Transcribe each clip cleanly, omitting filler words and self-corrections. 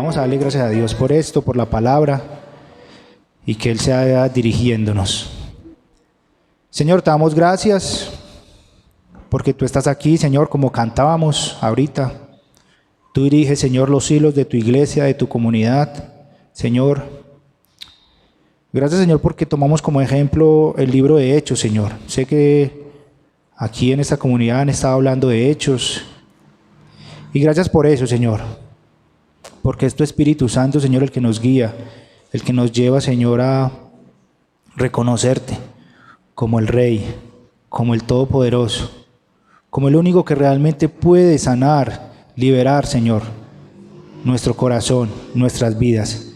Vamos a darle gracias a Dios por esto, por la palabra, y que Él sea dirigiéndonos. Señor, te damos gracias porque tú estás aquí, Señor, como cantábamos ahorita. Tú diriges, Señor, los hilos de tu iglesia, de tu comunidad, Señor. Gracias, Señor, porque tomamos como ejemplo el libro de Hechos, Señor. Sé que aquí en esta comunidad han estado hablando de Hechos. Y gracias por eso, Señor. Porque es tu Espíritu Santo, Señor, el que nos guía, el que nos lleva, Señor, a reconocerte como el Rey, como el Todopoderoso, como el único que realmente puede sanar, liberar, Señor, nuestro corazón, nuestras vidas,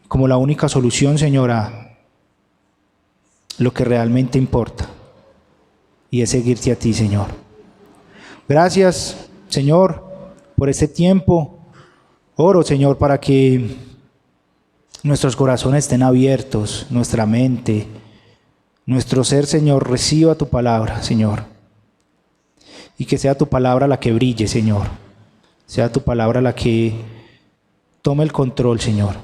como la única solución, Señor, a lo que realmente importa, y es seguirte a ti, Señor. Gracias, Señor, por este tiempo. Oro, Señor, para que nuestros corazones estén abiertos, nuestra mente, nuestro ser, Señor, reciba tu palabra, Señor. Y que sea tu palabra la que brille, Señor. Sea tu palabra la que tome el control, Señor.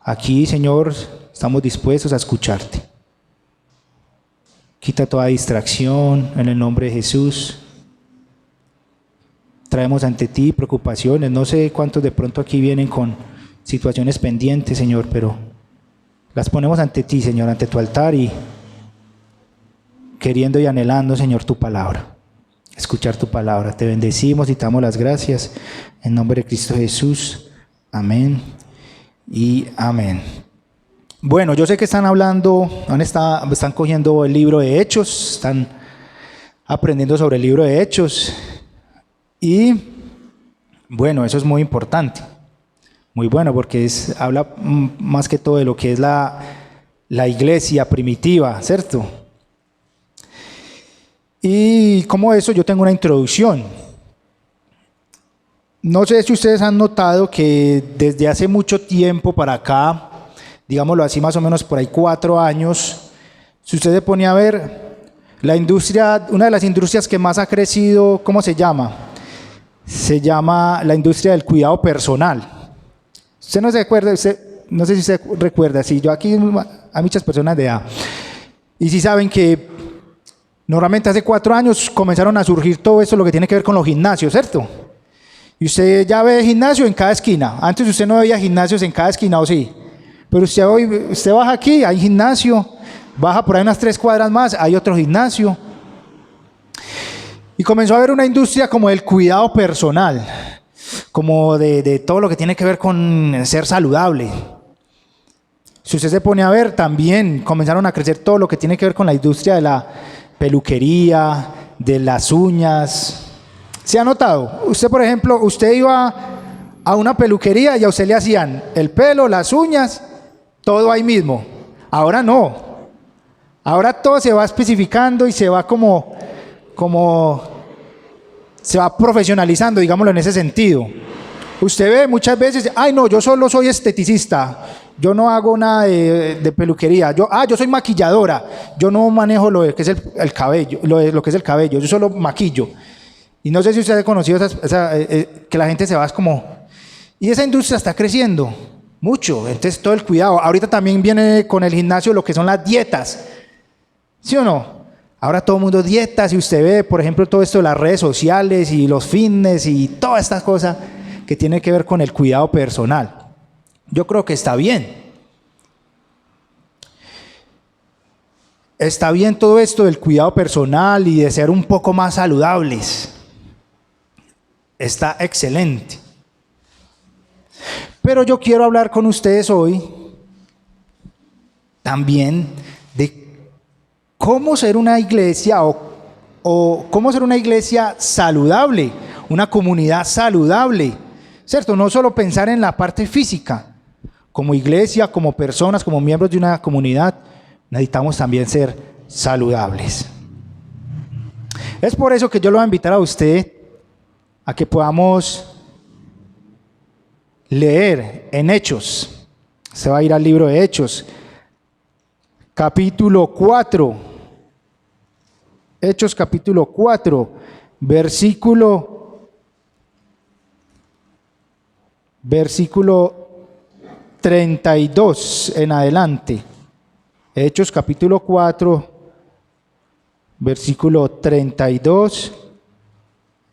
Aquí, Señor, estamos dispuestos a escucharte. Quita toda distracción en el nombre de Jesús. Traemos ante ti preocupaciones. No sé cuántos de pronto aquí vienen con situaciones pendientes, Señor, pero las ponemos ante ti, Señor, ante tu altar y queriendo y anhelando, Señor, tu palabra. Escuchar tu palabra. Te bendecimos y te damos las gracias. En nombre de Cristo Jesús. Amén y amén. Bueno, yo sé que están hablando, están cogiendo el libro de Hechos, están aprendiendo sobre el libro de Hechos. Y bueno, eso es muy importante, muy bueno, porque habla más que todo de lo que es la iglesia primitiva, ¿cierto? Y como eso yo tengo una introducción. No sé si ustedes han notado que desde hace mucho tiempo para acá, digámoslo así, más o menos por ahí 4 años, si usted se pone a ver, la industria, una de las industrias que más ha crecido, ¿cómo se llama? Se llama la industria del cuidado personal. Usted no se acuerda, no sé si se recuerda, si yo aquí hay muchas personas de edad, y si saben que normalmente hace 4 años comenzaron a surgir todo eso, lo que tiene que ver con los gimnasios, ¿cierto? Y usted ya ve gimnasio en cada esquina. Antes usted no veía gimnasios en cada esquina, ¿o sí? Pero usted baja aquí, hay gimnasio, baja por ahí unas 3 cuadras más, hay otro gimnasio. Y comenzó a haber una industria como del cuidado personal, como de todo lo que tiene que ver con ser saludable. Si usted se pone a ver, también comenzaron a crecer todo lo que tiene que ver con la industria de la peluquería, de las uñas. ¿Se ha notado? Usted, por ejemplo, usted iba a una peluquería y a usted le hacían el pelo, las uñas, todo ahí mismo. Ahora no. Ahora todo se va especificando y se va como se va profesionalizando, digámoslo en ese sentido. Usted ve muchas veces, ay no, yo solo soy esteticista, yo no hago nada de peluquería, yo soy maquilladora, yo no manejo lo que es el cabello, lo que es el cabello, yo solo maquillo. Y no sé si usted ha conocido que la gente se va como... Y esa industria está creciendo mucho, entonces todo el cuidado. Ahorita también viene con el gimnasio lo que son las dietas, ¿sí o no? Ahora todo el mundo dietas y usted ve, por ejemplo, todo esto de las redes sociales y los fitness y todas estas cosas que tienen que ver con el cuidado personal. Yo creo que está bien. Está bien todo esto del cuidado personal y de ser un poco más saludables. Está excelente. Pero yo quiero hablar con ustedes hoy también de cómo ser una iglesia o cómo ser una iglesia saludable, una comunidad saludable, ¿cierto? No solo pensar en la parte física, como iglesia, como personas, como miembros de una comunidad, necesitamos también ser saludables. Es por eso que yo lo voy a invitar a usted a que podamos leer en Hechos. Se va a ir al libro de Hechos, capítulo 4. Hechos capítulo 4, versículo versículo 32 en adelante. Hechos capítulo 4, versículo 32,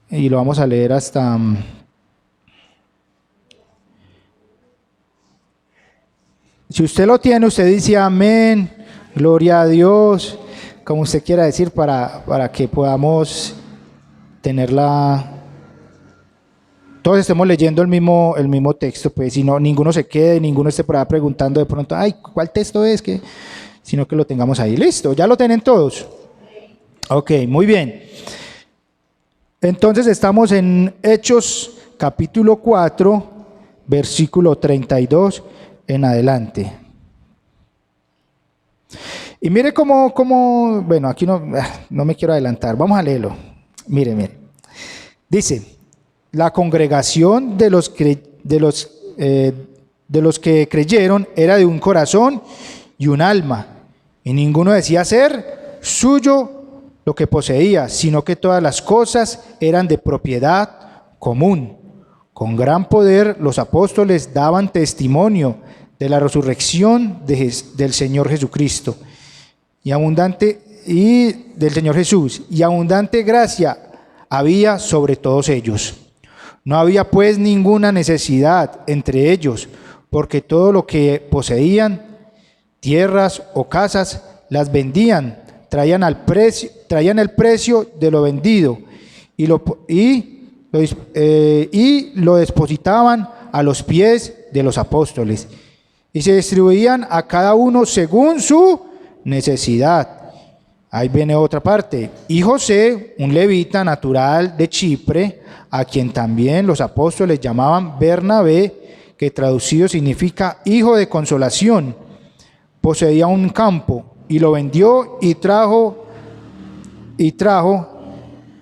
y lo vamos a leer hasta... Si usted lo tiene, usted dice amén, gloria a Dios, como usted quiera decir, para que podamos tenerla... Todos estemos leyendo el mismo texto, pues, si no, ninguno se quede, ninguno esté por ahí preguntando de pronto, ay, ¿cuál texto es? Sino que lo tengamos ahí. Listo, ¿ya lo tienen todos? Ok, muy bien. Entonces estamos en Hechos capítulo 4, versículo 32 en adelante. Y mire cómo bueno, aquí no me quiero adelantar, vamos a leerlo. Mire. Dice, la congregación de los que creyeron era de un corazón y un alma, y ninguno decía ser suyo lo que poseía, sino que todas las cosas eran de propiedad común. Con gran poder los apóstoles daban testimonio de la resurrección del Señor Jesucristo y del Señor Jesús, y abundante gracia había sobre todos ellos. No había pues ninguna necesidad entre ellos, porque todo lo que poseían, tierras o casas, las vendían, traían el precio de lo vendido y lo depositaban a los pies de los apóstoles, y se distribuían a cada uno según su necesidad. Ahí viene otra parte. Y José, un levita natural de Chipre, a quien también los apóstoles llamaban Bernabé, que traducido significa hijo de consolación, poseía un campo y lo vendió y trajo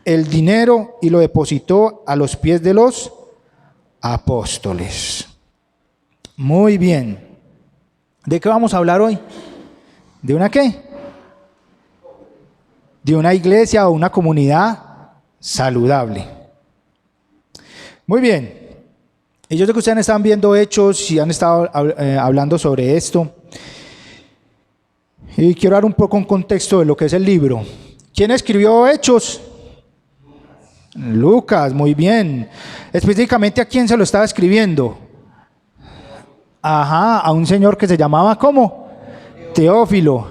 el dinero y lo depositó a los pies de los apóstoles. Muy bien. ¿De qué vamos a hablar hoy? ¿De una qué? De una iglesia o una comunidad saludable. Muy bien. Y yo sé que ustedes están viendo Hechos y han estado hablando sobre esto. Y quiero dar un poco un contexto de lo que es el libro. ¿Quién escribió Hechos? Lucas, muy bien. Específicamente, ¿a quién se lo estaba escribiendo? A un señor que se llamaba, ¿cómo? Teófilo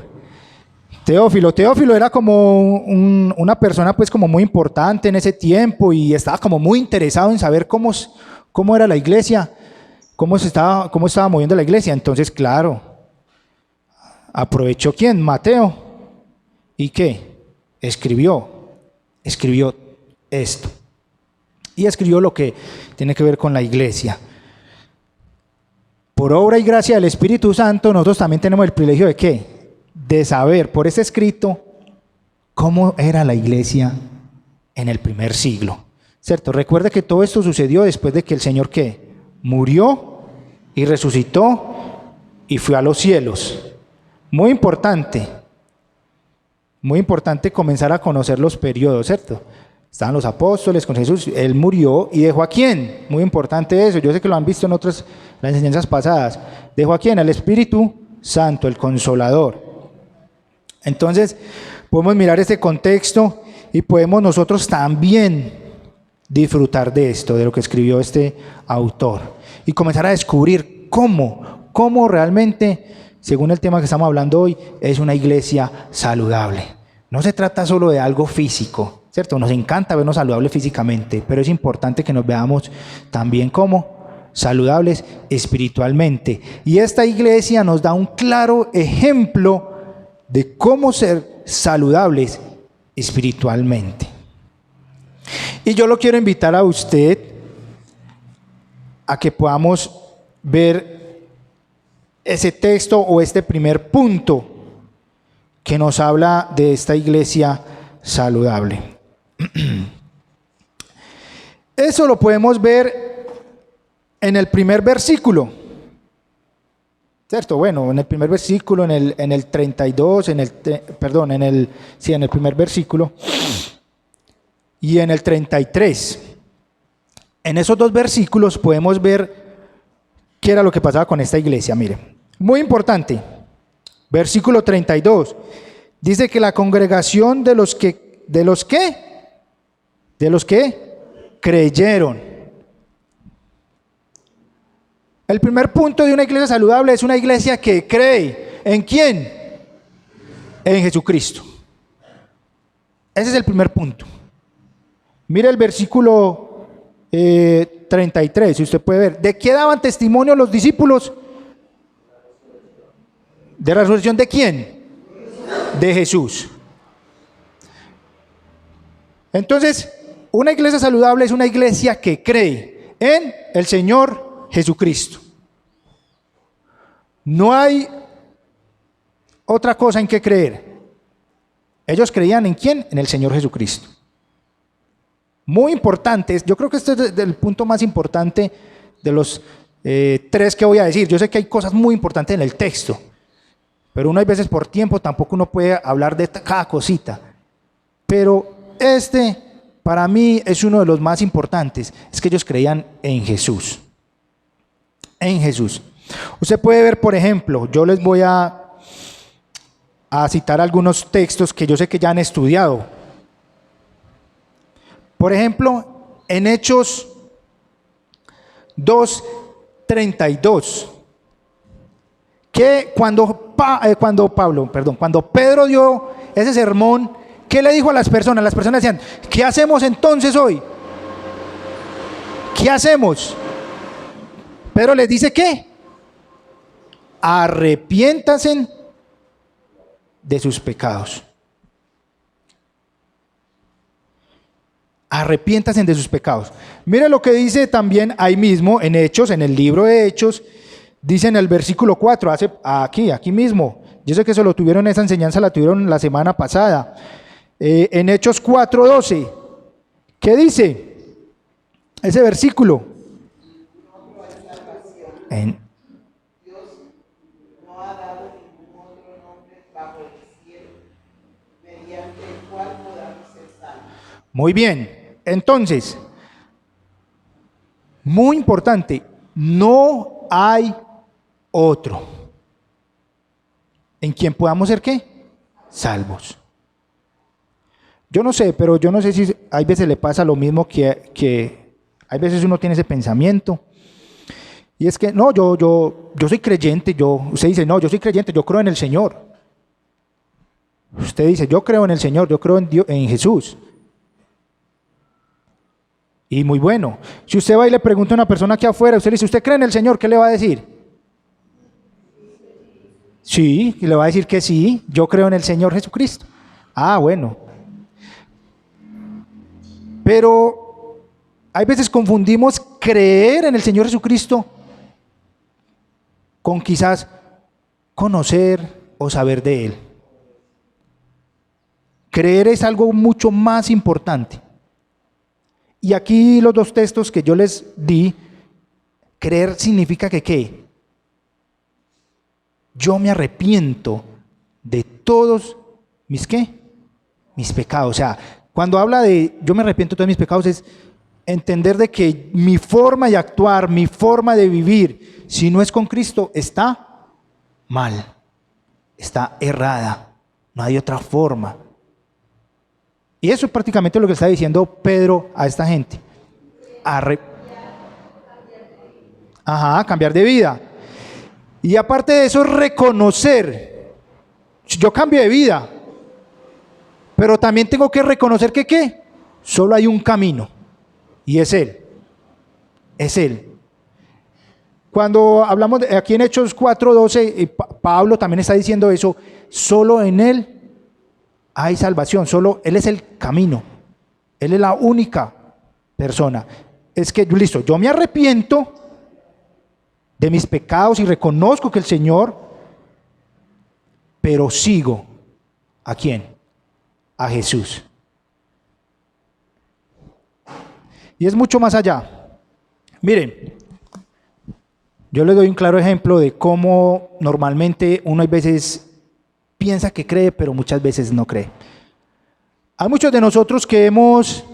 era como una persona pues como muy importante en ese tiempo y estaba como muy interesado en saber cómo era la iglesia, cómo estaba moviendo la iglesia. Entonces, claro, aprovechó ¿quién? Mateo. ¿Y qué? Escribió esto. Y escribió lo que tiene que ver con la iglesia. Por obra y gracia del Espíritu Santo, nosotros también tenemos el privilegio de ¿qué? De saber por ese escrito cómo era la iglesia en el primer siglo. ¿Cierto? Recuerde que todo esto sucedió después de que el Señor ¿qué? Murió y resucitó y fue a los cielos. Muy importante comenzar a conocer los periodos, ¿cierto? Estaban los apóstoles con Jesús, Él murió y dejó ¿a quién? Muy importante eso, yo sé que lo han visto en otras las enseñanzas pasadas. ¿Dejó a quién? Al Espíritu Santo, el Consolador. Entonces, podemos mirar este contexto y podemos nosotros también disfrutar de esto, de lo que escribió este autor, y comenzar a descubrir cómo realmente, según el tema que estamos hablando hoy, es una iglesia saludable. No se trata solo de algo físico, ¿cierto? Nos encanta vernos saludables físicamente, pero es importante que nos veamos también como saludables espiritualmente. Y esta iglesia nos da un claro ejemplo de cómo ser saludables espiritualmente. Y yo lo quiero invitar a usted a que podamos ver ese texto o este primer punto que nos habla de esta iglesia saludable. Eso lo podemos ver en el primer versículo, ¿cierto? Bueno, en el primer versículo, en el 32, en el primer versículo y en el 33. En esos dos versículos podemos ver ¿Qué era lo que pasaba con esta iglesia? Mire, muy importante, versículo 32, dice que la congregación de los que creyeron. El primer punto de una iglesia saludable es una iglesia que cree. ¿En quién? En Jesucristo. Ese es el primer punto. Mire el versículo 33, si usted puede ver. ¿De qué daban testimonio los discípulos? ¿De la resurrección de quién? De Jesús. Entonces, una iglesia saludable es una iglesia que cree en el Señor Jesucristo. No hay otra cosa en que creer. Ellos creían ¿en quién? En el Señor Jesucristo. Muy importante, yo creo que este es el punto más importante de los tres que voy a decir. Yo sé que hay cosas muy importantes en el texto, pero uno hay veces por tiempo tampoco uno puede hablar de cada cosita. Pero para mí es uno de los más importantes, es que ellos creían en Jesús. En Jesús. Usted puede ver, por ejemplo, yo les voy a citar algunos textos que yo sé que ya han estudiado. Por ejemplo, en Hechos 2:32, que cuando Pedro dio ese sermón, ¿qué le dijo a las personas? Las personas decían, ¿qué hacemos entonces hoy? ¿Qué hacemos? Pedro les dice, ¿qué? Arrepiéntanse de sus pecados. Arrepiéntanse de sus pecados. Mire lo que dice también ahí mismo en Hechos, en el libro de Hechos, dice en el versículo 4, aquí mismo. Yo sé que eso lo tuvieron, esa enseñanza la tuvieron la semana pasada. En Hechos 4:12, ¿qué dice ese versículo? Muy bien, entonces, muy importante, no hay otro en quien podamos ser ¿qué? Salvos. Yo no sé, pero yo no sé si hay veces le pasa lo mismo que hay veces uno tiene ese pensamiento. Y es que, no, yo soy creyente, usted dice, no, yo soy creyente, yo creo en el Señor. Usted dice, yo creo en el Señor, yo creo en Dios, en Jesús. Y muy bueno. Si usted va y le pregunta a una persona aquí afuera, usted le dice, ¿usted cree en el Señor? ¿Qué le va a decir? Sí, y le va a decir que sí, yo creo en el Señor Jesucristo. Ah, bueno. Pero hay veces confundimos creer en el Señor Jesucristo con quizás conocer o saber de Él. Creer es algo mucho más importante. Y aquí los dos textos que yo les di, creer significa que ¿qué? Yo me arrepiento de todos mis ¿qué? Mis pecados. O sea, cuando habla de yo me arrepiento de todos mis pecados es entender de que mi forma de actuar, mi forma de vivir, si no es con Cristo, está mal, está errada, no hay otra forma. Y eso es prácticamente lo que está diciendo Pedro a esta gente. Cambiar de vida. Y aparte de eso, reconocer. Yo cambio de vida, pero también tengo que reconocer que ¿qué? Solo hay un camino, y es Él. Es Él. Cuando hablamos aquí en Hechos 4:12, Pablo también está diciendo eso, solo en Él hay salvación, solo Él es el camino, Él es la única persona. Es que, listo, yo me arrepiento de mis pecados y reconozco que el Señor, pero sigo, ¿a quién? A Jesús. Y es mucho más allá. Miren, yo les doy un claro ejemplo de cómo normalmente uno a veces piensa que cree, pero muchas veces no cree. Hay muchos de nosotros que hemos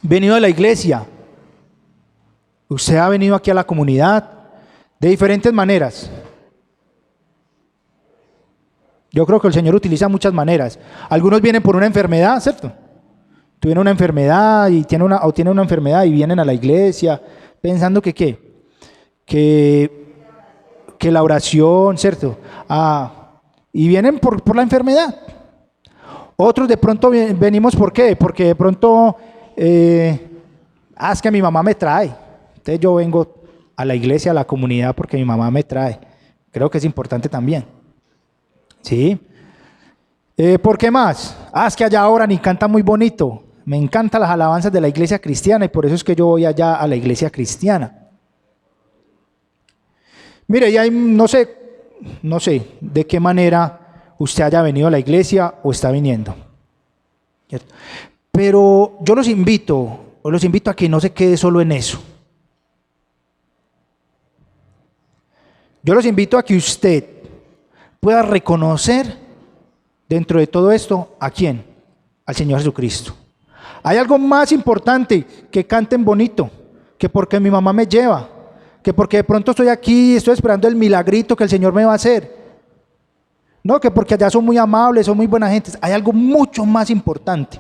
venido a la iglesia. Usted ha venido aquí a la comunidad, de diferentes maneras. Yo creo que el Señor utiliza muchas maneras. Algunos vienen por una enfermedad, ¿cierto? Tuvieron una enfermedad y tienen una enfermedad y vienen a la iglesia pensando que ¿qué? Que la oración, ¿cierto? Y vienen por la enfermedad. Otros de pronto venimos ¿por qué? Porque de pronto es que mi mamá me trae. Entonces yo vengo a la iglesia, a la comunidad porque mi mamá me trae. Creo que es importante también. ¿Sí? ¿Por qué más? Es que allá oran y cantan muy bonito. Me encantan las alabanzas de la iglesia cristiana y por eso es que yo voy allá a la iglesia cristiana. Mire, ya no sé de qué manera usted haya venido a la iglesia o está viniendo. ¿Cierto? Pero yo los invito a que no se quede solo en eso. Yo los invito a que usted pueda reconocer dentro de todo esto, ¿a quién? Al Señor Jesucristo. Hay algo más importante que canten bonito, que porque mi mamá me lleva, que porque de pronto estoy aquí, estoy esperando el milagrito que el Señor me va a hacer. No, que porque allá son muy amables, son muy buena gente. Hay algo mucho más importante.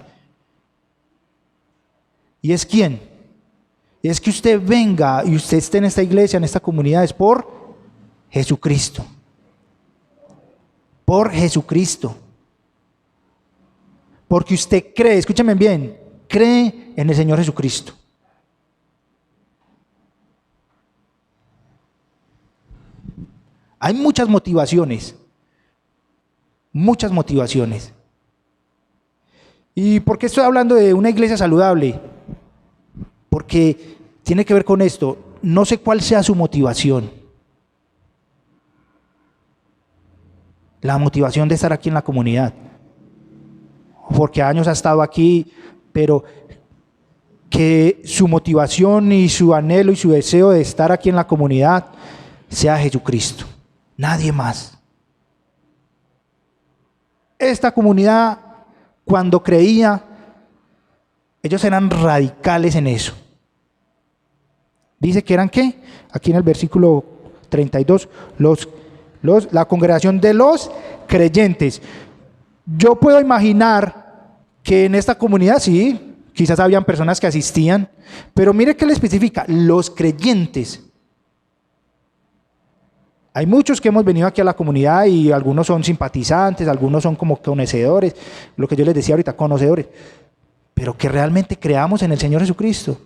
¿Y es quién? Es que usted venga y usted esté en esta iglesia, en esta comunidad, es por Jesucristo. Por Jesucristo. Porque usted cree, escúchame bien, cree en el Señor Jesucristo. Hay muchas motivaciones. Muchas motivaciones. ¿Y por qué estoy hablando de una iglesia saludable? Porque tiene que ver con esto. No sé cuál sea su motivación. La motivación de estar aquí en la comunidad. Porque años ha estado aquí, pero que su motivación y su anhelo y su deseo de estar aquí en la comunidad sea Jesucristo. Nadie más. Esta comunidad, cuando creía, ellos eran radicales en eso. Dice que eran ¿qué? Aquí en el versículo 32, la congregación de los creyentes. Yo puedo imaginar que en esta comunidad sí, quizás habían personas que asistían, pero mire qué le especifica, los creyentes. Hay muchos que hemos venido aquí a la comunidad y algunos son simpatizantes, algunos son como conocedores, lo que yo les decía ahorita, conocedores, pero que realmente creamos en el Señor Jesucristo.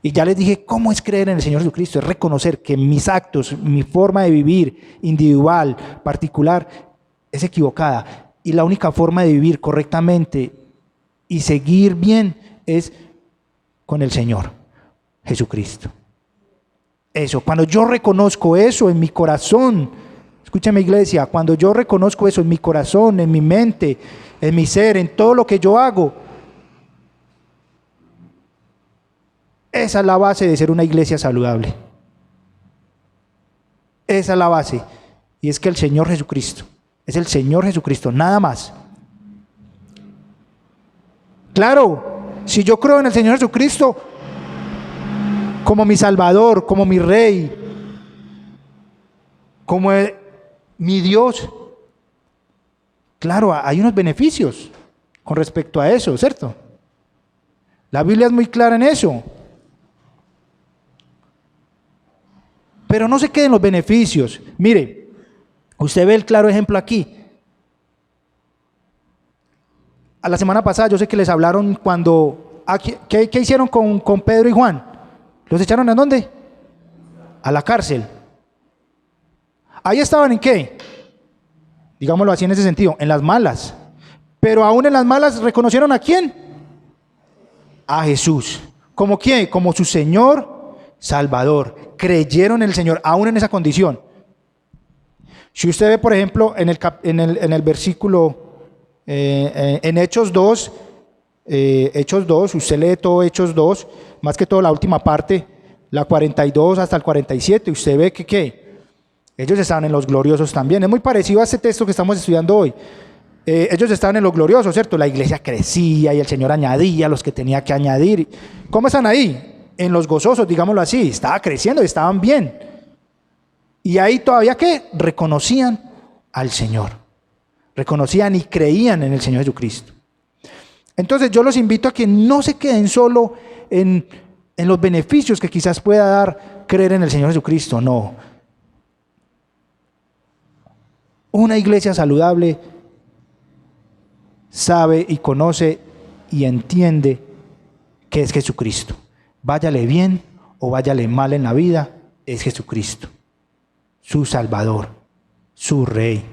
Y ya les dije, ¿cómo es creer en el Señor Jesucristo? Es reconocer que mis actos, mi forma de vivir individual, particular, es equivocada. Y la única forma de vivir correctamente y seguir bien es con el Señor Jesucristo. Eso, cuando yo reconozco eso en mi corazón, escúchame iglesia, cuando yo reconozco eso en mi corazón, en mi mente, en mi ser, en todo lo que yo hago, esa es la base de ser una iglesia saludable. Esa es la base. Y es que el Señor Jesucristo, es el Señor Jesucristo, nada más. Claro, si yo creo en el Señor Jesucristo como mi Salvador, como mi Rey, como mi Dios, claro, hay unos beneficios con respecto a eso, ¿cierto? La Biblia es muy clara en eso. Pero no se queden los beneficios. Mire, usted ve el claro ejemplo aquí. A la semana pasada yo sé que les hablaron cuando... ¿Qué hicieron con Pedro y Juan? ¿Los echaron a dónde? A la cárcel. Ahí estaban ¿en qué? Digámoslo así en ese sentido, en las malas. Pero aún en las malas reconocieron ¿a quién? A Jesús. ¿Como quién? Como su Señor Salvador. Creyeron en el Señor, aún en esa condición. Si usted ve, por ejemplo, en el versículo, en Hechos 2, usted lee todo Hechos 2, más que todo la última parte, la 42 hasta el 47, usted ve que ellos estaban en los gloriosos también. Es muy parecido a este texto que estamos estudiando hoy. Ellos estaban en los gloriosos, ¿cierto? La iglesia crecía y el Señor añadía a los que tenía que añadir. ¿Cómo están ahí? en los gozosos, digámoslo así, estaba creciendo, estaban bien. Y ahí todavía ¿qué? Reconocían al Señor, reconocían y creían en el Señor Jesucristo. Entonces yo los invito a que no se queden solo en los beneficios que quizás pueda dar creer en el Señor Jesucristo, no. Una iglesia saludable sabe y conoce y entiende que es Jesucristo. Váyale bien o váyale mal en la vida, es Jesucristo, su Salvador, su Rey.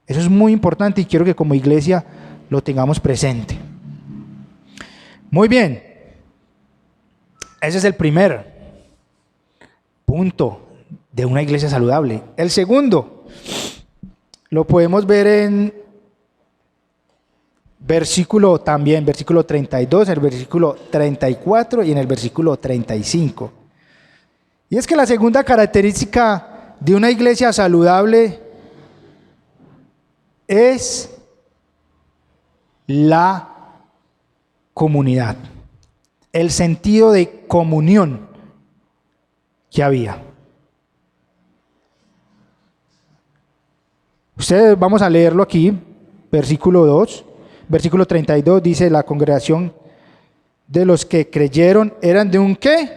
Eso es muy importante y quiero que como iglesia lo tengamos presente. Muy bien, ese es el primer punto de una iglesia saludable. El segundo lo podemos ver en versículo 32, el versículo 34 y en el versículo 35. Y es que la segunda característica de una iglesia saludable es la comunidad, el sentido de comunión que había. Ustedes vamos a leerlo aquí, versículo 2, versículo 32 dice: la congregación de los que creyeron eran de un ¿qué?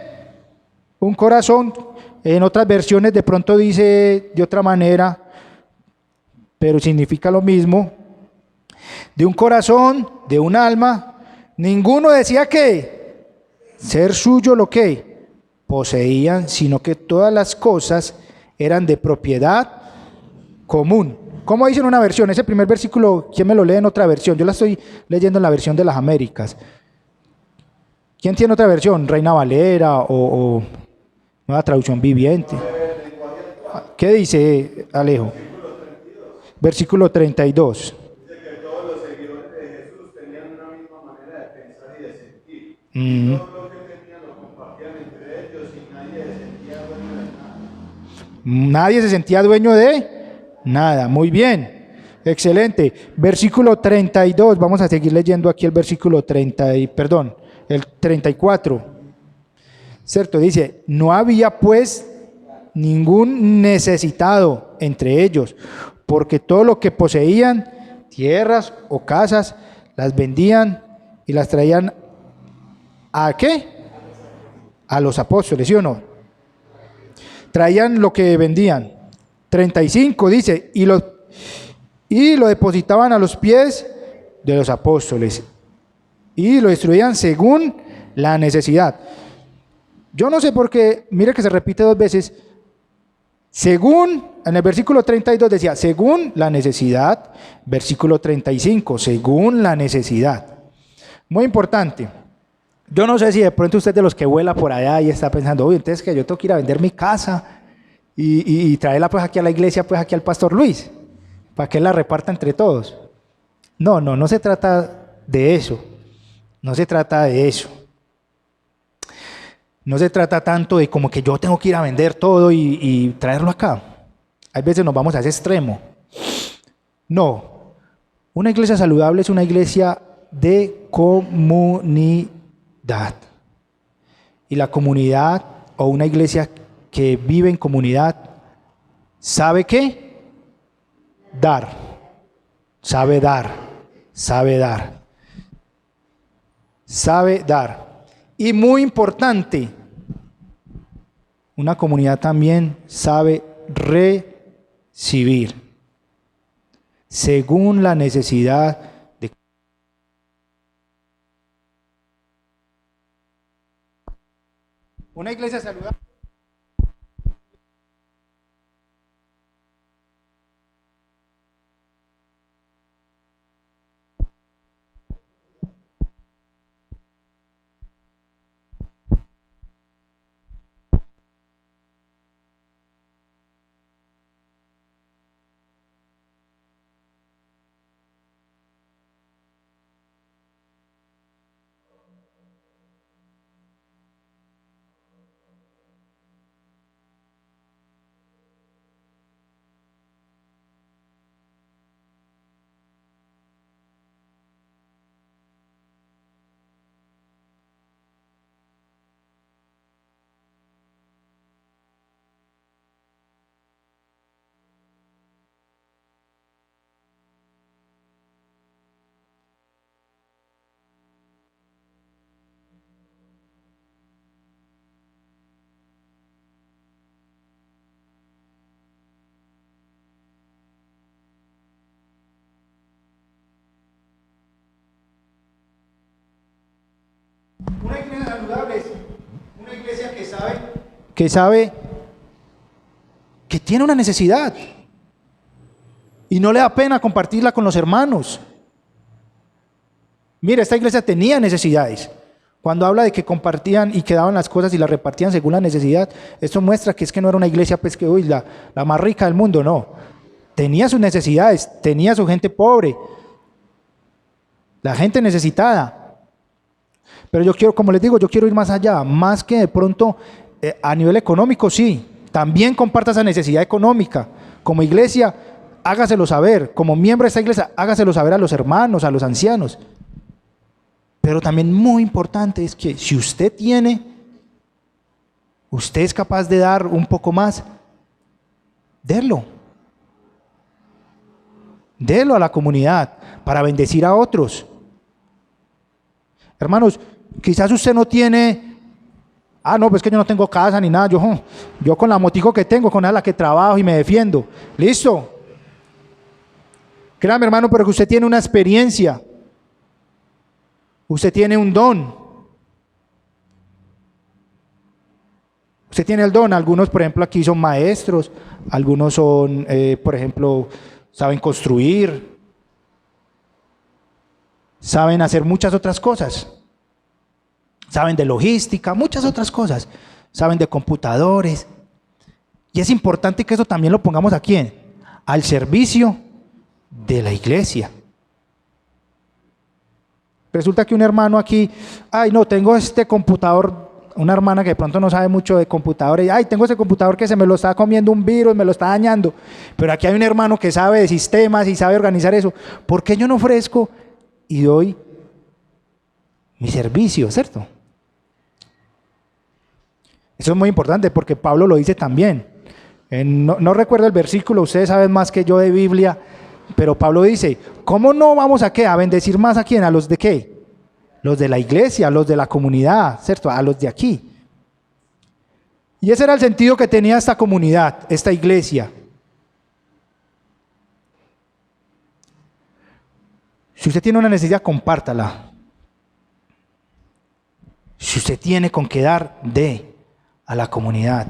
Un corazón. En otras versiones de pronto dice de otra manera, pero significa lo mismo. De un corazón, de un alma. Ninguno decía que ser suyo lo que poseían, sino que todas las cosas eran de propiedad común. ¿Cómo dice en una versión? Ese primer versículo, ¿quién me lo lee en otra versión? Yo la estoy leyendo en la versión de las Américas. ¿Quién tiene otra versión? ¿Reina Valera o Nueva Traducción Viviente? ¿Qué dice, Alejo? Versículo 32. Dice que todos los seguidores de Jesús tenían una misma manera de pensar y de sentir. Mm. Todo lo que tenían lo compartían entre ellos y nadie se sentía dueño de nada. Nadie se sentía dueño de nada. Muy bien. Excelente. Versículo 32. Vamos a seguir leyendo aquí el versículo 34. ¿Cierto? Dice: no había pues ningún necesitado entre ellos, porque todo lo que poseían, tierras o casas, las vendían y las traían ¿a qué? A los apóstoles, ¿sí o no? Traían lo que vendían. 35 dice: y lo depositaban a los pies de los apóstoles y lo destruían según la necesidad. Yo no sé por qué, mire que se repite dos veces. Según, en el versículo 32 decía, según la necesidad. Versículo 35, según la necesidad. Muy importante. Yo no sé si de pronto usted es de los que vuela por allá y está pensando, oye, entonces que yo tengo que ir a vender mi casa y traerla pues aquí a la iglesia, pues aquí al pastor Luis, para que él la reparta entre todos. No se trata de eso. No se trata de eso. No se trata tanto de como que yo tengo que ir a vender todo y traerlo acá. Hay veces nos vamos a ese extremo. No. Una iglesia saludable es una iglesia de comunidad. Y la comunidad o una iglesia que vive en comunidad sabe qué? Dar. Sabe dar. Sabe dar. Sabe dar. Y muy importante, una comunidad también sabe recibir según la necesidad de una iglesia saludable. Una iglesia saludable es una iglesia que sabe que tiene una necesidad y no le da pena compartirla con los hermanos. Mira, esta iglesia tenía necesidades. Cuando habla de que compartían y que daban las cosas y las repartían según la necesidad, esto muestra que es que no era una iglesia pues que la más rica del mundo, no. Tenía sus necesidades, tenía su gente pobre, la gente necesitada. Pero yo quiero, como les digo, yo quiero ir más allá, más que de pronto a nivel económico, sí. También comparta esa necesidad económica. Como iglesia, hágaselo saber. Como miembro de esta iglesia, hágaselo saber a los hermanos, a los ancianos. Pero también muy importante es que si usted es capaz de dar un poco más, délo. Délo a la comunidad para bendecir a otros. Hermanos, quizás usted no tiene, no, pues que yo no tengo casa ni nada, yo con la motico que tengo, con la que trabajo y me defiendo. Listo. Créame, hermano, pero que usted tiene una experiencia. Usted tiene un don. Usted tiene el don. Algunos, por ejemplo, aquí son maestros. Algunos son, por ejemplo, saben construir. Saben hacer muchas otras cosas. Saben de logística, muchas otras cosas. Saben de computadores. Y es importante que eso también lo pongamos aquí, al servicio de la iglesia. Resulta que un hermano aquí, no, tengo este computador, una hermana que de pronto no sabe mucho de computadores, tengo ese computador que se me lo está comiendo un virus, me lo está dañando, pero aquí hay un hermano que sabe de sistemas y sabe organizar eso. ¿Por qué yo no ofrezco y doy mi servicio, cierto? Eso es muy importante porque Pablo lo dice también. No recuerdo el versículo, ustedes saben más que yo de Biblia, pero Pablo dice, ¿cómo no vamos a qué? ¿A bendecir más a quién? ¿A los de qué? Los de la iglesia, a los de la comunidad, ¿cierto? A los de aquí. Y ese era el sentido que tenía esta comunidad, esta iglesia. Si usted tiene una necesidad, compártala. Si usted tiene con qué dar, dé a la comunidad.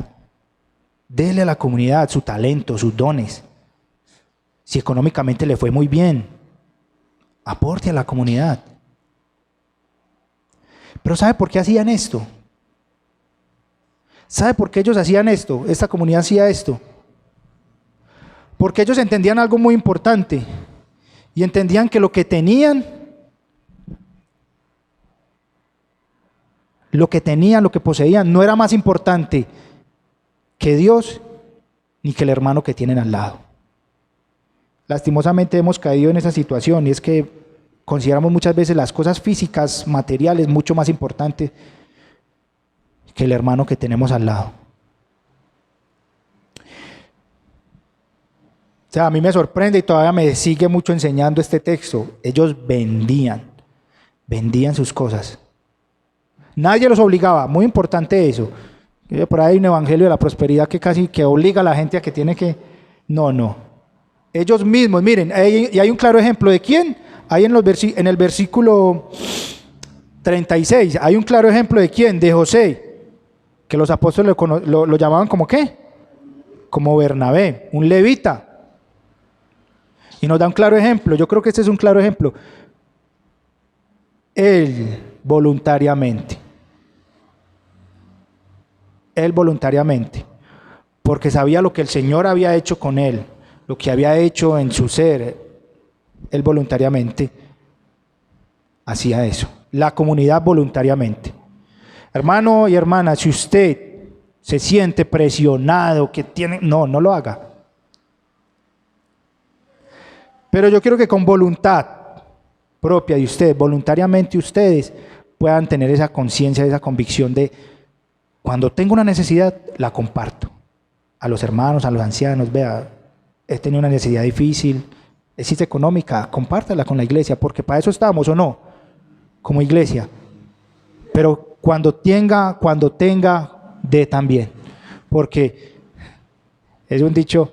Dele a la comunidad su talento, sus dones. Si económicamente le fue muy bien, aporte a la comunidad. Pero ¿sabe por qué hacían esto? ¿Sabe por qué ellos hacían esto? Esta comunidad hacía esto. Porque ellos entendían algo muy importante. Y entendían que lo que tenían, lo que poseían, no era más importante que Dios ni que el hermano que tienen al lado. Lastimosamente hemos caído en esa situación y es que consideramos muchas veces las cosas físicas, materiales, mucho más importantes que el hermano que tenemos al lado. O sea, a mí me sorprende y todavía me sigue mucho enseñando este texto. Ellos vendían sus cosas. Nadie los obligaba, muy importante eso. Por ahí hay un evangelio de la prosperidad que casi que obliga a la gente a que tiene que... No. Ellos mismos, miren, y hay un claro ejemplo de quién. Ahí en el versículo 36, hay un claro ejemplo de quién, de José, que los apóstoles lo llamaban como ¿qué? Como Bernabé, un levita. Y nos da un claro ejemplo, yo creo que este es un claro ejemplo. Él voluntariamente, porque sabía lo que el Señor había hecho con él, lo que había hecho en su ser. Él voluntariamente hacía eso. La comunidad voluntariamente. Hermano y hermana, si usted se siente presionado, no lo haga. Pero yo quiero que con voluntad propia de ustedes, voluntariamente ustedes puedan tener esa conciencia, esa convicción de cuando tengo una necesidad, la comparto. A los hermanos, a los ancianos, vea, he tenido una necesidad difícil, es económica, compártala con la iglesia, porque para eso estamos, ¿o no? Como iglesia. Pero cuando tenga, dé también. Porque es un dicho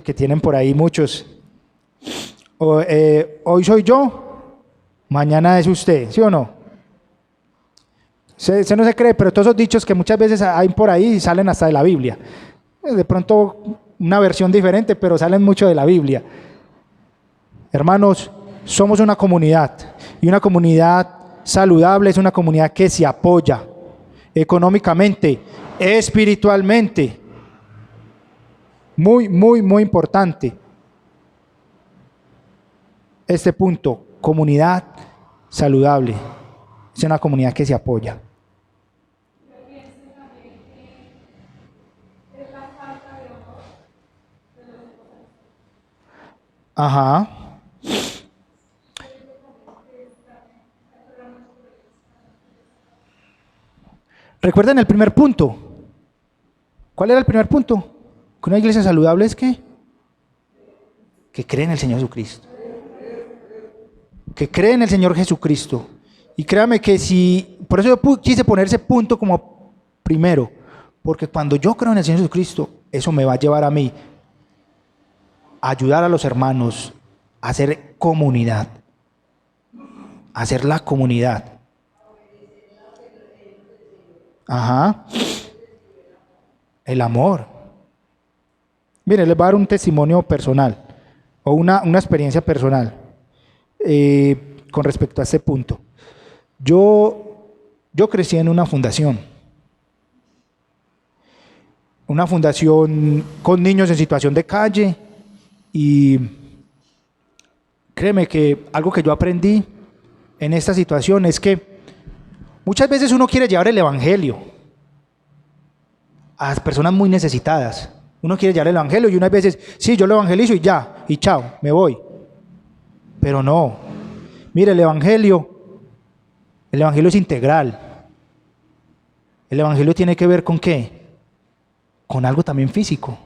que tienen por ahí muchos. Hoy soy yo, mañana es usted, ¿sí o no? Se no se cree, pero todos esos dichos que muchas veces hay por ahí salen hasta de la Biblia. De pronto una versión diferente, pero salen mucho de la Biblia. Hermanos, somos una comunidad, y una comunidad saludable es una comunidad que se apoya económicamente, espiritualmente. Muy, muy, muy importante este punto. Comunidad saludable es una comunidad que se apoya. Ajá. ¿Recuerdan el primer punto? ¿Cuál era el primer punto? Que una iglesia saludable es ¿qué? Que cree en el Señor Jesucristo. Que cree en el Señor Jesucristo. Y créame que por eso yo quise poner ese punto como primero, porque cuando yo creo en el Señor Jesucristo, eso me va a llevar a mí a ayudar a los hermanos a hacer comunidad, a hacer la comunidad. Ajá. El amor. Mire, les voy a dar un testimonio personal o una experiencia personal con respecto a este punto. Yo crecí en una fundación con niños en situación de calle, y créeme que algo que yo aprendí en esta situación es que muchas veces uno quiere llevar el evangelio a las personas muy necesitadas. Uno quiere llevar el evangelio y unas veces, sí, yo lo evangelizo y ya, y chao, me voy. Pero no. Mire, el evangelio es integral. El evangelio tiene que ver ¿con qué? Con algo también físico.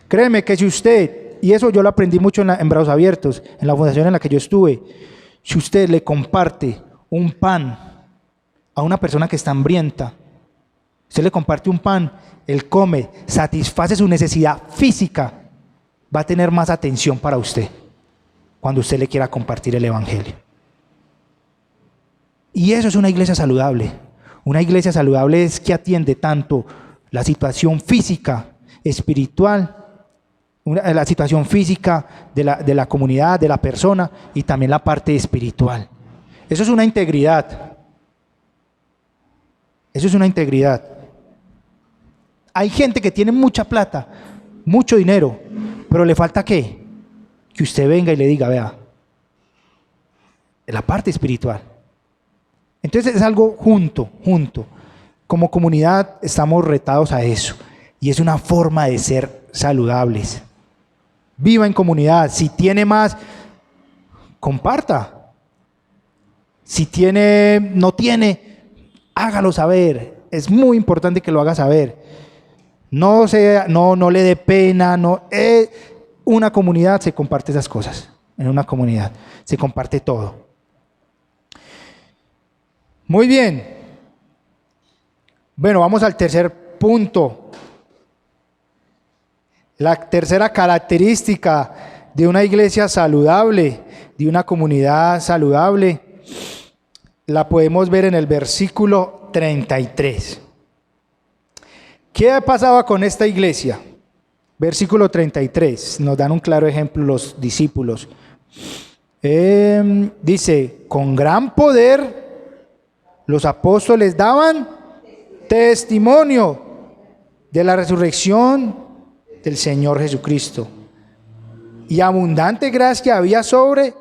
Créeme que si usted, y eso yo lo aprendí mucho en Brazos Abiertos, en la fundación en la que yo estuve, si usted le comparte un pan a una persona que está hambrienta, usted le comparte un pan, él come, satisface su necesidad física, va a tener más atención para usted cuando usted le quiera compartir el evangelio. Y eso es una iglesia saludable. Una iglesia saludable es que atiende tanto la situación física, espiritual, la situación física de la comunidad, de la persona, y también la parte espiritual. Eso es una integridad. Eso es una integridad. Hay gente que tiene mucha plata, mucho dinero, pero le falta ¿qué? Que usted venga y le diga, vea, la parte espiritual. Entonces es algo junto. Como comunidad estamos retados a eso. Y es una forma de ser saludables. Viva en comunidad. Si tiene más, comparta. Si no tiene, hágalo saber. Es muy importante que lo haga saber. No le dé pena. Una comunidad se comparte esas cosas. En una comunidad se comparte todo. Muy bien. Bueno, vamos al tercer punto. La tercera característica de una iglesia saludable, de una comunidad saludable, la podemos ver en el versículo 33. ¿Qué pasaba con esta iglesia? Versículo 33, nos dan un claro ejemplo los discípulos. Dice, con gran poder los apóstoles daban testimonio de la resurrección del Señor Jesucristo. Y abundante gracia había sobre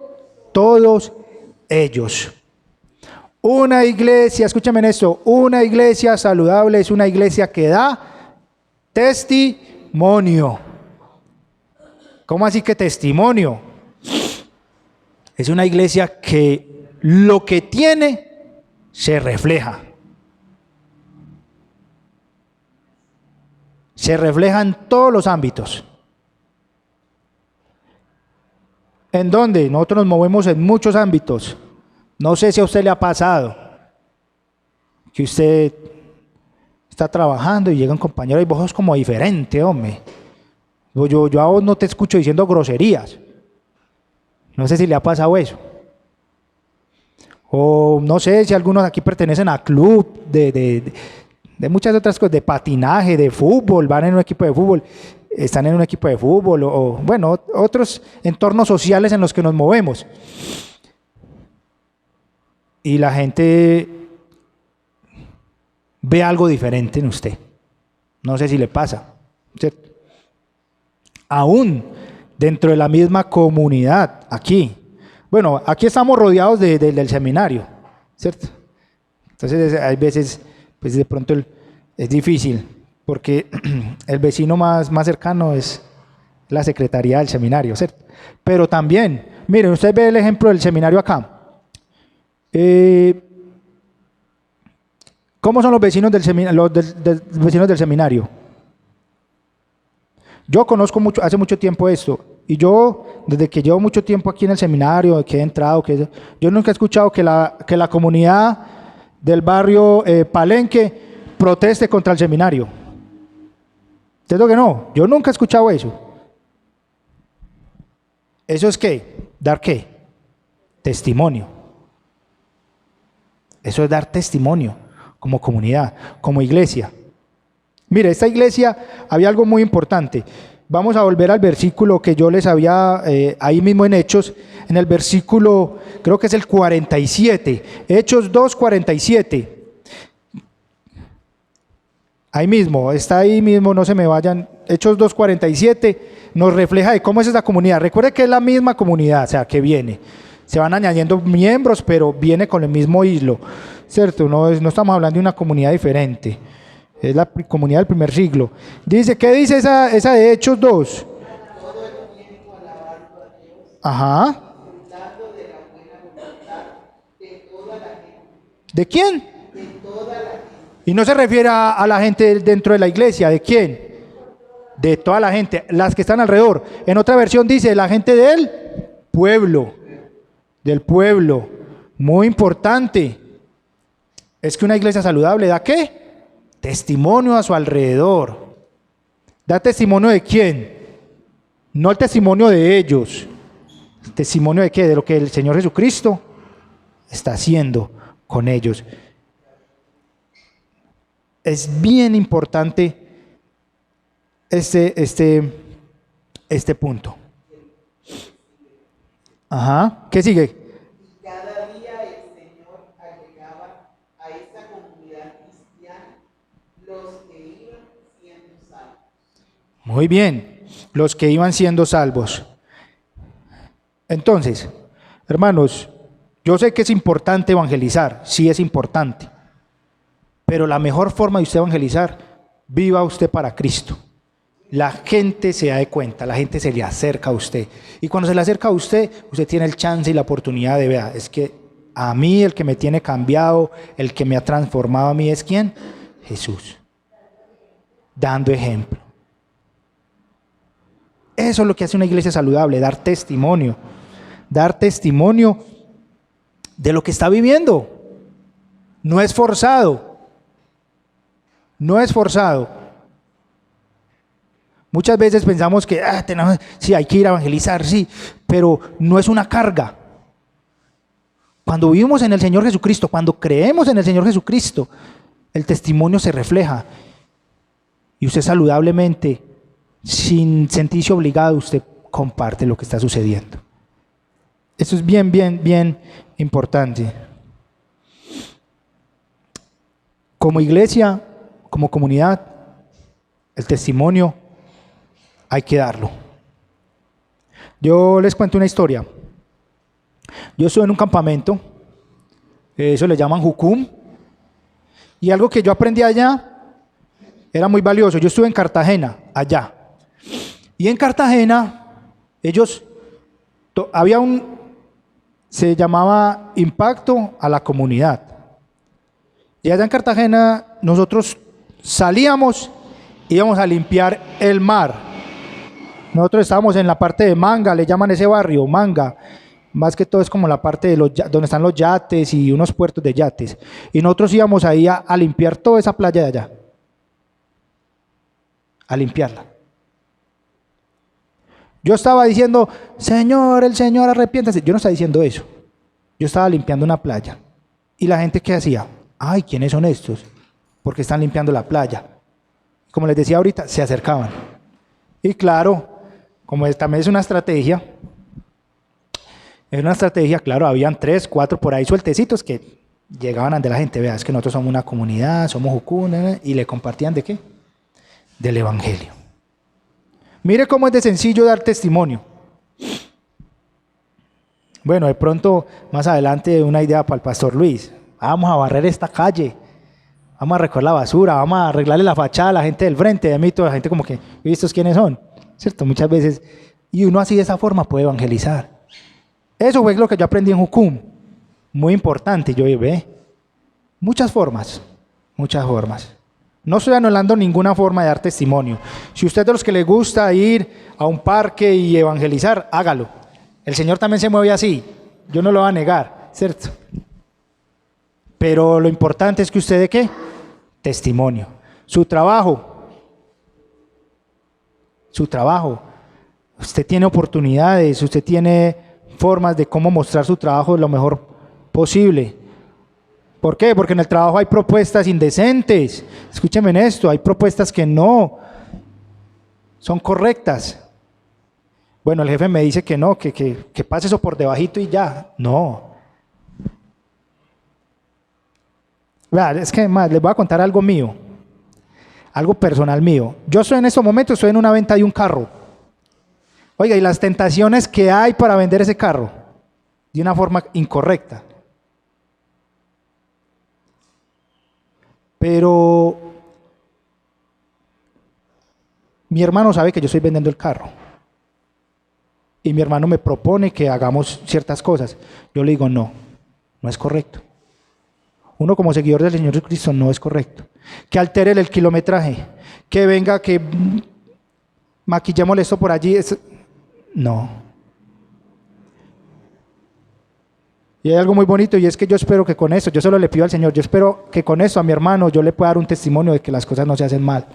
todos ellos. Una iglesia, escúchame en esto, una iglesia saludable es una iglesia que da testimonio. ¿Cómo así que testimonio? Es una iglesia que lo que tiene se refleja. Se refleja en todos los ámbitos. ¿En dónde? Nosotros nos movemos en muchos ámbitos. No sé si a usted le ha pasado que usted está trabajando y llega un compañero y vos sos como diferente, hombre. Yo a vos no te escucho diciendo groserías. No sé si le ha pasado eso. O no sé si algunos aquí pertenecen a club de muchas otras cosas, de patinaje, de fútbol, van en un equipo de fútbol, están en un equipo de fútbol, o bueno, otros entornos sociales en los que nos movemos. Y la gente ve algo diferente en usted. No sé si le pasa, ¿cierto? Aún dentro de la misma comunidad, aquí. Bueno, aquí estamos rodeados del seminario, ¿cierto? Entonces hay veces, pues de pronto es difícil, porque el vecino más cercano es la secretaría del seminario, ¿cierto? Pero también, miren, usted ve el ejemplo del seminario acá. ¿Cómo son los vecinos del seminario? Vecinos del seminario. Yo conozco hace mucho tiempo esto, y yo, desde que llevo mucho tiempo aquí en el seminario, que he entrado, yo nunca he escuchado que la comunidad del barrio Palenque proteste contra el seminario. ¿Cierto que no? Yo nunca he escuchado eso. ¿Eso es qué? ¿Dar qué? Testimonio. Eso es dar testimonio como comunidad, como iglesia. Mire, esta iglesia había algo muy importante. Vamos a volver al versículo que yo les había, ahí mismo en Hechos, en el versículo, creo que es el 47, Hechos 2, 47. Ahí mismo, está ahí mismo, no se me vayan. Hechos 2, 47 nos refleja de cómo es esa comunidad. Recuerde que es la misma comunidad, o sea, que viene. Se van añadiendo miembros, pero viene con el mismo hilo, ¿cierto? No estamos hablando de una comunidad diferente. Es la comunidad del primer siglo. Dice, ¿qué dice esa de Hechos 2? Ajá. ¿De quién? Y no se refiere a la gente dentro de la iglesia. ¿De quién? De toda la gente, las que están alrededor. En otra versión dice, la gente del pueblo. Del pueblo. Muy importante. Es que una iglesia saludable da ¿qué? Testimonio a su alrededor. ¿Da testimonio de quién? No el testimonio de ellos. ¿El testimonio de qué? De lo que el Señor Jesucristo está haciendo con ellos. Es bien importante este punto. Ajá. ¿Qué sigue? Muy bien, los que iban siendo salvos. Entonces, hermanos, yo sé que es importante evangelizar, sí es importante, pero la mejor forma de usted evangelizar, viva usted para Cristo. La gente se da cuenta, la gente se le acerca a usted. Y cuando se le acerca a usted, usted tiene el chance y la oportunidad de ver, es que a mí el que me tiene cambiado, el que me ha transformado a mí es ¿quién? Jesús. Dando ejemplo. Eso es lo que hace una iglesia saludable, dar testimonio de lo que está viviendo. No es forzado. Muchas veces pensamos que sí, hay que ir a evangelizar, sí, pero no es una carga. Cuando vivimos en el Señor Jesucristo, cuando creemos en el Señor Jesucristo, el testimonio se refleja. Y usted saludablemente, sin sentirse obligado, usted comparte lo que está sucediendo. Eso es bien importante. Como iglesia, como comunidad, el testimonio hay que darlo. Yo les cuento una historia. Yo estuve en un campamento, eso le llaman Jucum, y algo que yo aprendí allá era muy valioso. Yo estuve en Cartagena, allá. Y en Cartagena, se llamaba Impacto a la Comunidad. Y allá en Cartagena nosotros salíamos, íbamos a limpiar el mar. Nosotros estábamos en la parte de Manga, le llaman ese barrio, Manga. Más que todo es como la parte de donde están los yates y unos puertos de yates. Y nosotros íbamos ahí a limpiar toda esa playa de allá. A limpiarla. Yo estaba diciendo, Señor, el Señor arrepiéntase. Yo no estaba diciendo eso. Yo estaba limpiando una playa y la gente, ¿qué hacía? Ay, ¿quiénes son estos? Porque están limpiando la playa. Como les decía ahorita, se acercaban. Y claro, como también es una estrategia, claro, habían 3, 4 por ahí sueltecitos que llegaban ante la gente. Vea, es que nosotros somos una comunidad, somos Jucún, y le compartían ¿de qué? Del Evangelio. Mire cómo es de sencillo dar testimonio. Bueno, de pronto, más adelante, una idea para el pastor Luis. Vamos a barrer esta calle, vamos a recoger la basura, vamos a arreglarle la fachada a la gente del frente. De mí, toda la gente como que, ¿y estos quiénes son? ¿Cierto? Muchas veces, y uno así de esa forma puede evangelizar. Eso fue lo que yo aprendí en Jucún. Muy importante, yo ve. Muchas formas. No estoy anulando ninguna forma de dar testimonio. Si usted es de los que le gusta ir a un parque y evangelizar, hágalo. El Señor también se mueve así. Yo no lo voy a negar, ¿cierto? Pero lo importante es que usted ¿de qué? Testimonio. Su trabajo. Usted tiene oportunidades, usted tiene formas de cómo mostrar su trabajo lo mejor posible. ¿Por qué? Porque en el trabajo hay propuestas indecentes. Escúchenme en esto, hay propuestas que no son correctas. Bueno, el jefe me dice que no, que pase eso por debajito y ya. No. Vea, es que más, les voy a contar algo mío, algo personal mío. Yo estoy en estos momentos, estoy en una venta de un carro. Oiga, y las tentaciones que hay para vender ese carro de una forma incorrecta. Pero mi hermano sabe que yo estoy vendiendo el carro. Y mi hermano me propone que hagamos ciertas cosas. Yo le digo, no es correcto. Uno como seguidor del Señor Jesucristo no es correcto. Que altere el kilometraje, que venga, que maquillémosle esto por allí. No. Y hay algo muy bonito y es que yo espero que con eso, yo solo le pido al Señor, yo espero que con eso a mi hermano yo le pueda dar un testimonio de que las cosas no se hacen mal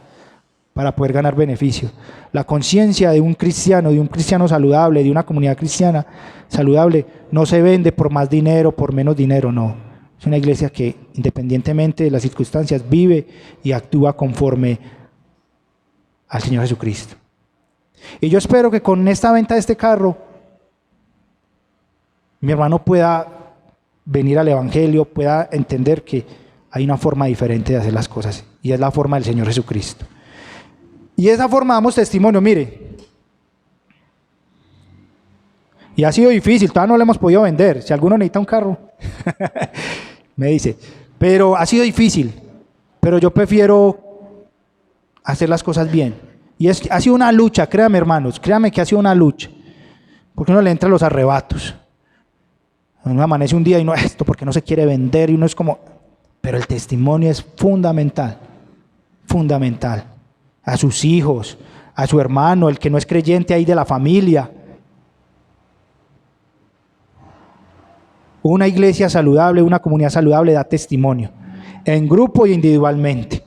para poder ganar beneficio. La conciencia de un cristiano saludable, de una comunidad cristiana saludable, no se vende por más dinero, por menos dinero, no. Es una iglesia que independientemente de las circunstancias vive y actúa conforme al Señor Jesucristo. Y yo espero que con esta venta de este carro, mi hermano pueda venir al Evangelio, pueda entender que hay una forma diferente de hacer las cosas y es la forma del Señor Jesucristo. Y de esa forma damos testimonio, mire. Y ha sido difícil, todavía no lo hemos podido vender. Si alguno necesita un carro, me dice. Pero ha sido difícil, pero yo prefiero hacer las cosas bien. Y ha sido una lucha, créanme hermanos, créanme que ha sido una lucha. Porque uno le entra los arrebatos. Uno amanece un día y no, esto porque no se quiere vender y uno es como, pero el testimonio es fundamental, fundamental. A sus hijos, a su hermano, el que no es creyente ahí de la familia. Una iglesia saludable, una comunidad saludable da testimonio, en grupo y individualmente,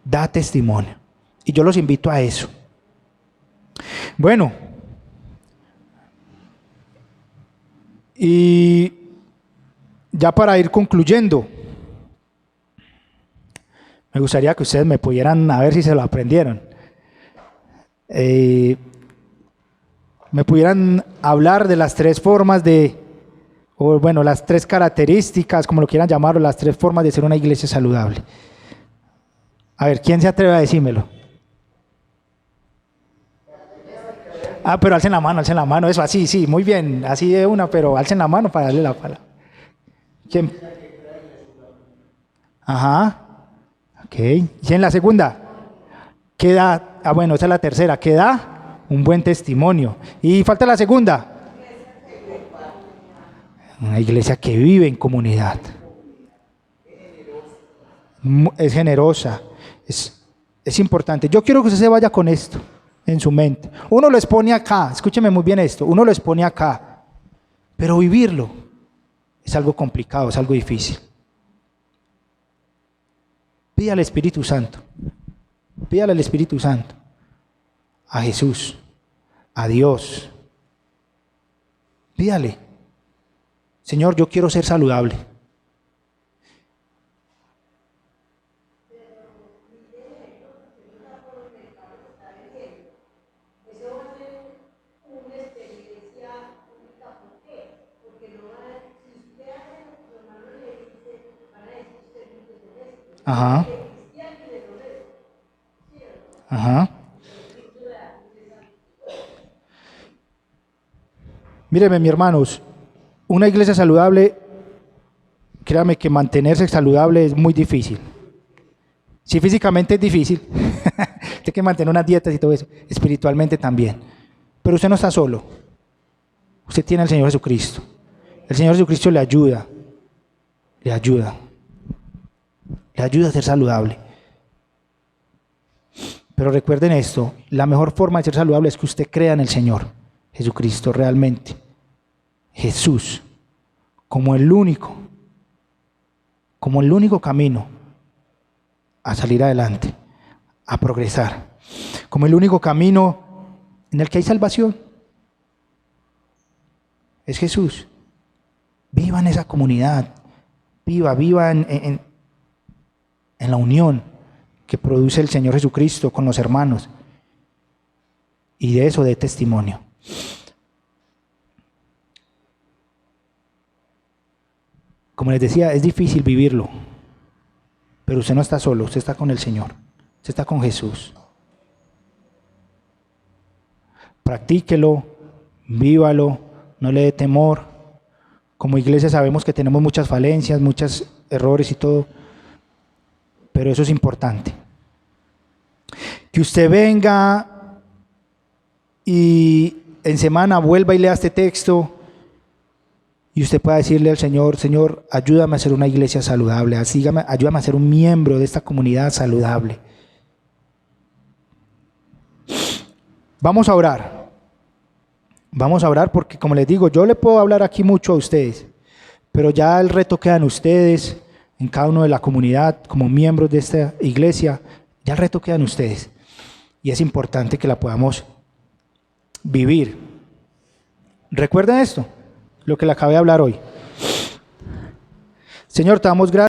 da testimonio. Y yo los invito a eso. Bueno, y ya para ir concluyendo, me gustaría que ustedes me pudieran, a ver si se lo aprendieron, me pudieran hablar de las 3 formas las 3 características, como lo quieran llamar, o las 3 formas de ser una iglesia saludable. A ver, ¿quién se atreve a decírmelo? Pero alcen la mano, eso, así, sí, muy bien, así de una, pero alcen la mano para darle la palabra. ¿Quién? Ajá. Ok. ¿Y en la segunda? ¿Qué da? Bueno, esa es la tercera. ¿Qué da? Un buen testimonio. ¿Y falta la segunda? Una iglesia que vive en comunidad. Es generosa. Es importante. Yo quiero que usted se vaya con esto en su mente. Uno lo expone acá. Escúcheme muy bien esto. Uno lo expone acá. Pero vivirlo es algo complicado, es algo difícil. Pídale al Espíritu Santo. Pídale al Espíritu Santo. A Jesús. A Dios. Pídale. Señor, yo quiero ser saludable. Ajá. Ajá. Míreme, mi hermanos, una iglesia saludable, créame que mantenerse saludable es muy difícil. Si físicamente es difícil, tiene que mantener unas dietas y todo eso, espiritualmente también. Pero usted no está solo. Usted tiene al Señor Jesucristo. El Señor Jesucristo le ayuda. Le ayuda. Le ayuda a ser saludable. Pero recuerden esto, la mejor forma de ser saludable es que usted crea en el Señor Jesucristo realmente. Jesús, como el único camino a salir adelante, a progresar, como el único camino en el que hay salvación. Es Jesús. Viva en esa comunidad, viva en la unión que produce el Señor Jesucristo con los hermanos, y de eso dé testimonio. Como les decía, es difícil vivirlo, pero usted no está solo, usted está con el Señor, usted está con Jesús. Practíquelo, vívalo, no le dé temor. Como iglesia sabemos que tenemos muchas falencias, muchos errores y todo, pero eso es importante. Que usted venga y en semana vuelva y lea este texto y usted pueda decirle al Señor: Señor, ayúdame a ser una iglesia saludable, ayúdame a ser un miembro de esta comunidad saludable. Vamos a orar. Vamos a orar porque, como les digo, yo le puedo hablar aquí mucho a ustedes, pero ya el reto queda en ustedes, en cada uno de la comunidad, como miembros de esta iglesia, ya el reto queda en ustedes. Y es importante que la podamos vivir. Recuerden esto, lo que le acabé de hablar hoy. Señor, te damos gracias.